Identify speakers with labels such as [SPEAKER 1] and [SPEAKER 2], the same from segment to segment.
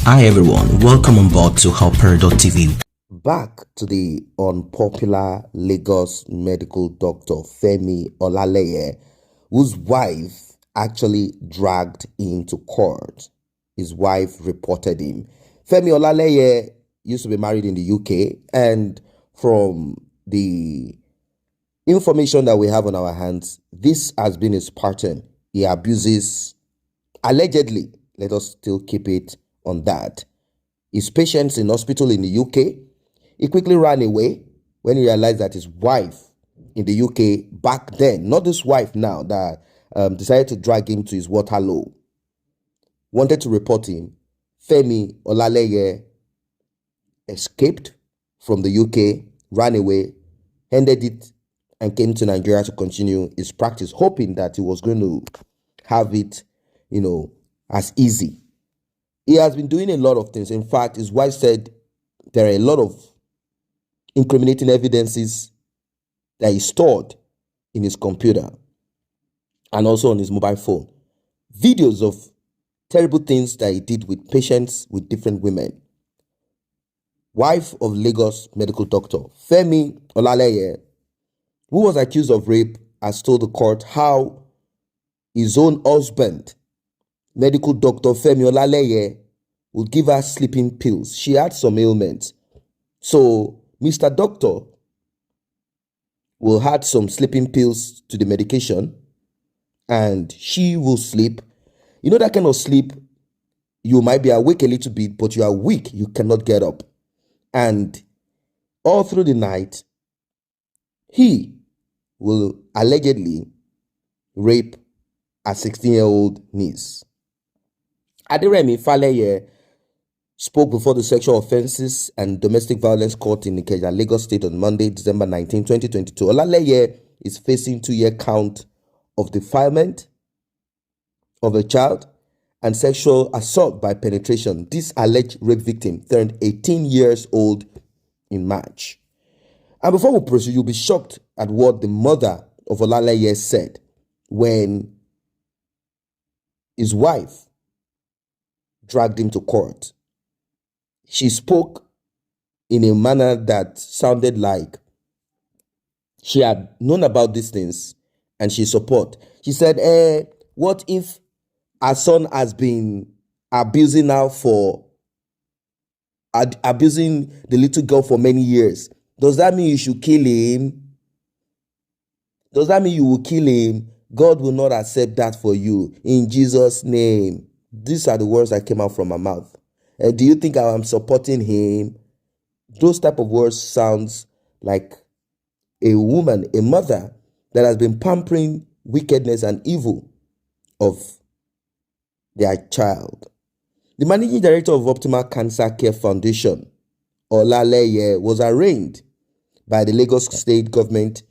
[SPEAKER 1] Hi everyone, welcome on board to Helper.tv.
[SPEAKER 2] Back to the unpopular Lagos medical doctor Femi Olaleye, whose wife actually dragged him to court. His wife reported him. Femi Olaleye used to be married in the UK, and from the information that we have on our hands, this has been his pattern. He abuses, allegedly, let us still keep it on that, his patients in hospital in the UK. He quickly ran away when he realized that his wife in the UK back then, not this wife now, that decided to drag him to his Waterloo, wanted to report him. Femi Olaleye escaped from the UK, ran away, ended it, and came to Nigeria to continue his practice, hoping that he was going to have it, as easy. He has been doing a lot of things. In fact, his wife said there are a lot of incriminating evidences that he stored in his computer and also on his mobile phone. Videos of terrible things that he did with patients with different women. Wife of Lagos medical doctor Femi Olaleye, who was accused of rape, has told the court how his own husband, medical doctor Femi Olaleye, would give her sleeping pills. She had some ailments. So Mr. Doctor will add some sleeping pills to the medication and she will sleep. You know that kind of sleep, you might be awake a little bit, but you are weak. You cannot get up. And all through the night, he will allegedly rape a 16-year-old niece. Aderemi Faleye spoke before the Sexual Offences and Domestic Violence Court in Ikeja, Lagos State on Monday, December 19, 2022. Olaleye is facing 2-year count of defilement of a child and sexual assault by penetration. This alleged rape victim turned 18 years old in March. And before we proceed, you'll be shocked at what the mother of Olaleye said when his wife dragged him to court. She spoke in a manner that sounded like she had known about these things and she support. She said, what if our son has been abusing abusing the little girl for many years? Does that mean you should kill him? Does that mean you will kill him? God will not accept that for you. In Jesus' name. These are the words that came out from my mouth. Do you think I am supporting him? Those type of words sounds like a woman, a mother that has been pampering wickedness and evil of their child. The managing director of Optimal Cancer Care Foundation, Olaleye, was arraigned by the Lagos State government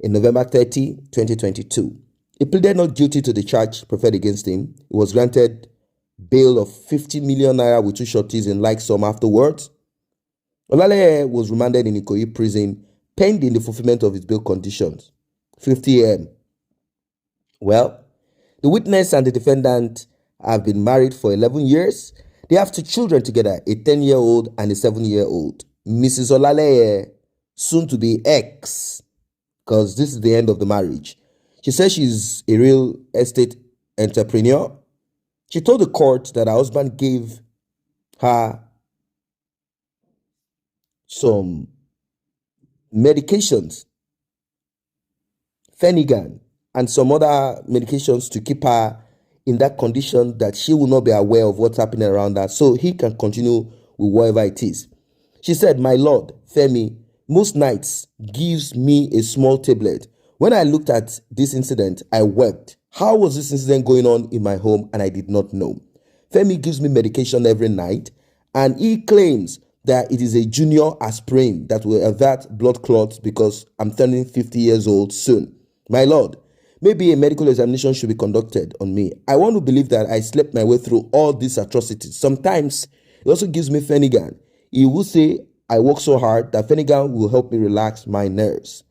[SPEAKER 2] in November 30, 2022. He pleaded not guilty to the charge preferred against him. He was granted bail of 50 million naira with 2 shorties in like sum afterwards. Olaleye was remanded in Ikoyi prison pending the fulfillment of his bail conditions. 50 a.m. Well, the witness and the defendant have been married for 11 years. They have 2 children together, a 10-year-old and a 7-year-old. Mrs. Olaleye, soon to be ex, because this is the end of the marriage. She says she's a real estate entrepreneur. She told the court that her husband gave her some medications, Phenergan, and some other medications to keep her in that condition that she will not be aware of what's happening around her, so he can continue with whatever it is. She said, "My lord, Femi, most nights gives me a small tablet. When I looked at this incident, I wept. How was this incident going on in my home and I did not know? Femi gives me medication every night and he claims that it is a junior aspirin that will avert blood clots because I'm turning 50 years old soon. My lord, maybe a medical examination should be conducted on me. I want to believe that I slept my way through all these atrocities. Sometimes he also gives me Phenergan. He will say I work so hard that Phenergan will help me relax my nerves."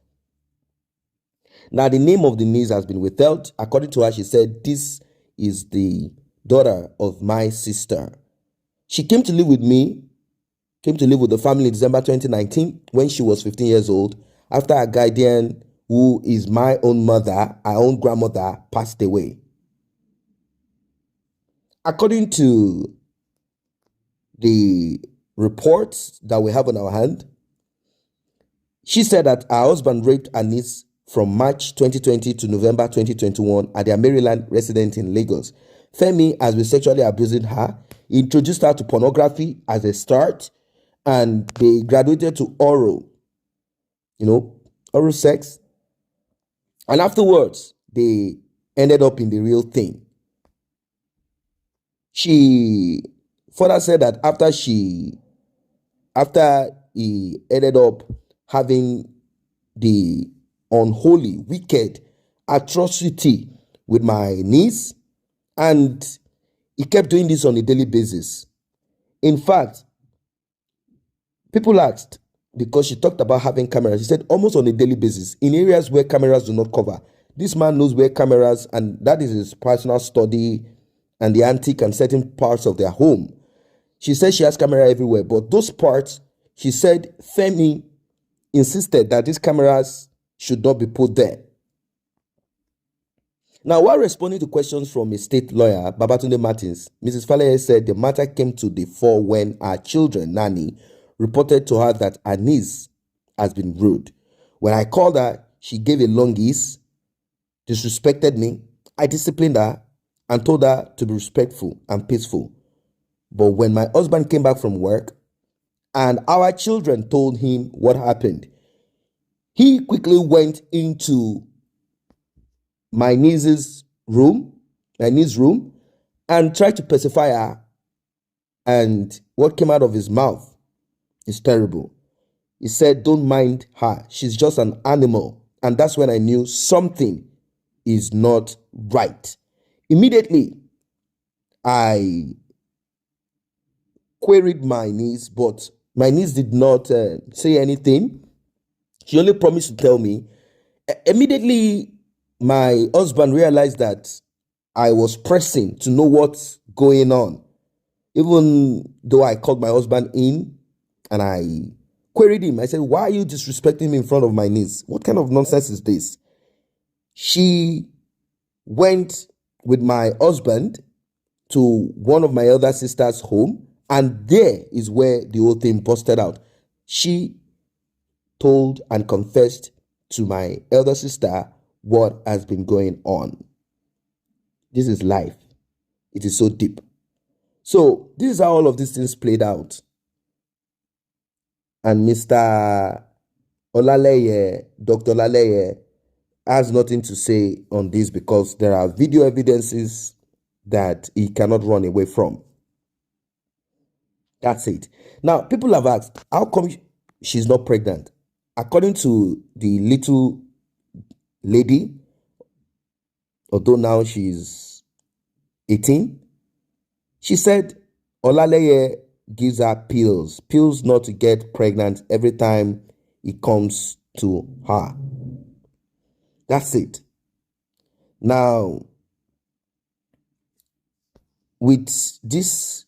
[SPEAKER 2] Now, the name of the niece has been withheld. According to her, she said, "This is the daughter of my sister." She came to live with me, came to live with the family in December 2019 when she was 15 years old, after her guardian, who is my own mother, our own grandmother, passed away. According to the reports that we have on our hand, she said that her husband raped her niece from March 2020 to November 2021 at their Maryland residence in Lagos. Femi has been sexually abusing her. He introduced her to pornography as a start, and they graduated to oral, oral sex. And afterwards, they ended up in the real thing. She further said that after he ended up having the unholy, wicked atrocity with my niece, and he kept doing this on a daily basis. In fact, people asked, because she talked about having cameras, she said almost on a daily basis in areas where cameras do not cover. This man knows where cameras, and that is his personal study and the antique and certain parts of their home. She said she has camera everywhere, but those parts, she said Femi insisted that these cameras should not be put there. Now, while responding to questions from a state lawyer, Babatunde Martins, Mrs. Faleye said the matter came to the fore when her children, Nani, reported to her that her niece has been rude. When I called her, she gave a long ease, disrespected me. I disciplined her and told her to be respectful and peaceful. But when my husband came back from work and our children told him what happened, he quickly went into my niece's room, and tried to pacify her. And what came out of his mouth is terrible. He said, "Don't mind her. She's just an animal." And that's when I knew something is not right. Immediately, I queried my niece, but my niece did not say anything. She only promised to tell me. Immediately, my husband realized that I was pressing to know what's going on. Even though I called my husband in and I queried him, I said, "Why are you disrespecting me in front of my niece? What kind of nonsense is this?" She went with my husband to one of my elder sister's home, and there is where the whole thing busted out. She told and confessed to my elder sister what has been going on. This is life. It is so deep. So this is how all of these things played out. And Mr. Olaleye, Dr. Olaleye, has nothing to say on this because there are video evidences that he cannot run away from. That's it. Now, people have asked, how come she's not pregnant? According to the little lady, although now she's 18, she said Olaleye gives her pills not to get pregnant every time it comes to her. That's it. Now, with this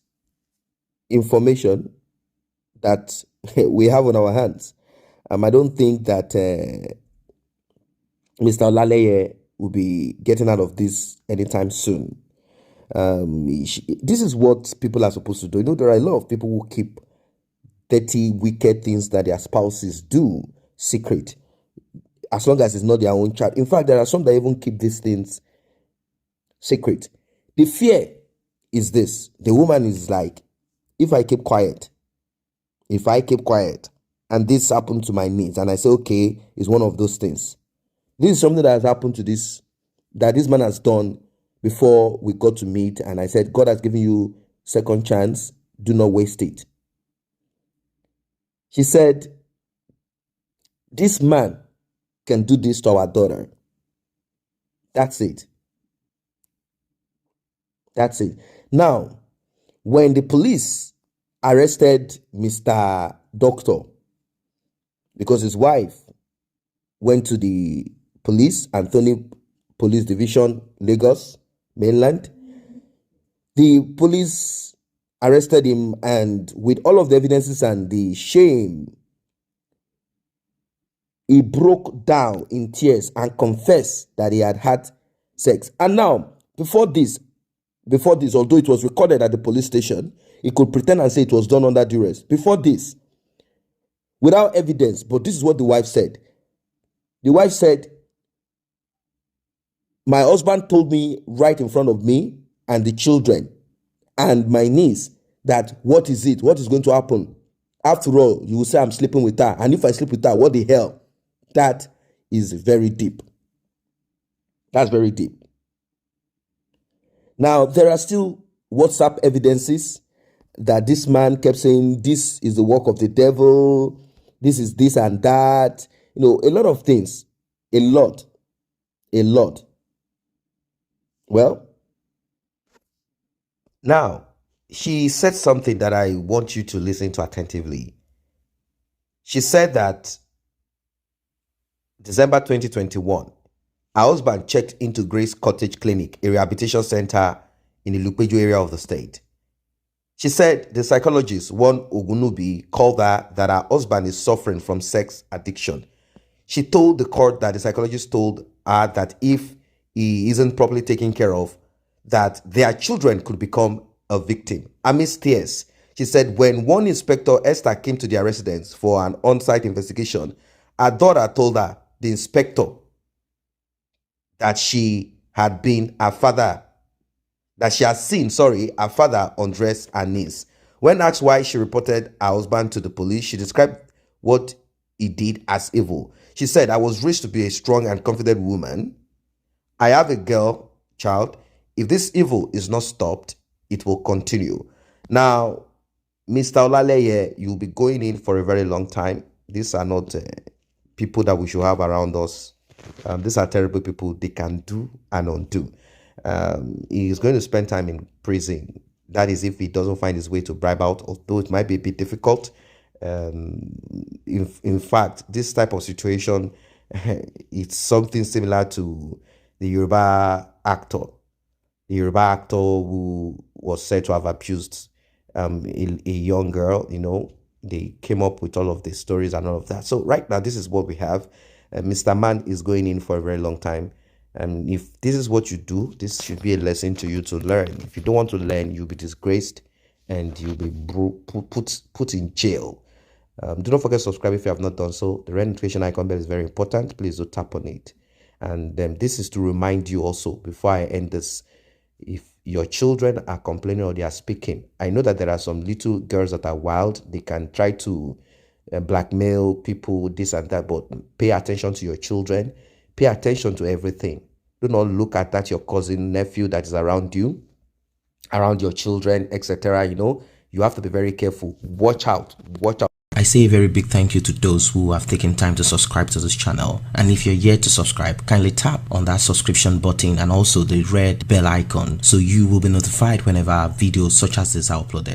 [SPEAKER 2] information that we have on our hands, I don't think that Mr. Olaleye will be getting out of this anytime soon. This is what people are supposed to do. There are a lot of people who keep dirty, wicked things that their spouses do secret, as long as it's not their own child. In fact, there are some that even keep these things secret. The fear is this. The woman is like, if I keep quiet, and this happened to my niece, and I say, okay, it's one of those things. This is something that has happened to that this man has done before we got to meet, and I said, God has given you second chance. Do not waste it. She said, this man can do this to our daughter. That's it. That's it. Now, when the police arrested Mr. Doctor, because his wife went to the police, Anthony Police Division, Lagos, mainland, the police arrested him, and with all of the evidences and the shame, he broke down in tears and confessed that he had had sex. And now, before this, although it was recorded at the police station, he could pretend and say it was done under duress. Before this, without evidence, but this is what the wife said. The wife said, my husband told me right in front of me and the children and my niece that what is it? What is going to happen? After all, you will say I'm sleeping with her. And if I sleep with her, what the hell? That is very deep. That's very deep. Now, there are still WhatsApp evidences that this man kept saying, this is the work of the devil, this is this and that. You know, a lot of things. A lot. Well, now, she said something that I want you to listen to attentively. She said that December 2021, her husband checked into Grace Cottage Clinic, a rehabilitation center in the Lupeju area of the state. She said the psychologist, one Ogunubi, called her that her husband is suffering from sex addiction. She told the court that the psychologist told her that if he isn't properly taken care of, that their children could become a victim. Amidst tears, she said when one inspector, Esther, came to their residence for an on-site investigation, her daughter told her, the inspector, that she had seen her father undress her niece. When asked why she reported her husband to the police, she described what he did as evil. She said, I was raised to be a strong and confident woman. I have a girl child. If this evil is not stopped, it will continue. Now, Mr. Olaleye, you'll be going in for a very long time. These are not people that we should have around us. These are terrible people. They can do and undo. He's going to spend time in prison. That is if he doesn't find his way to bribe out, although it might be a bit difficult. In fact, this type of situation, it's something similar to the Yoruba actor who was said to have abused a young girl. You know, they came up with all of the stories and all of that. So right now, this is what we have. Mr. Man is going in for a very long time. And if this is what you do, this should be a lesson to you to learn. If you don't want to learn, you'll be disgraced and you'll be put in jail. Do not forget to subscribe if you have not done so. The red notification icon bell is very important. Please do tap on it. And this is to remind you also, before I end this, if your children are complaining or they are speaking, I know that there are some little girls that are wild. They can try to blackmail people, this and that, but pay attention to your children. Pay attention to everything. Do not look at that your cousin, nephew that is around you, around your children, etc. You know, you have to be very careful. Watch out.
[SPEAKER 1] I say a very big thank you to those who have taken time to subscribe to this channel. And if you're yet to subscribe, kindly tap on that subscription button and also the red bell icon so you will be notified whenever videos such as this are uploaded.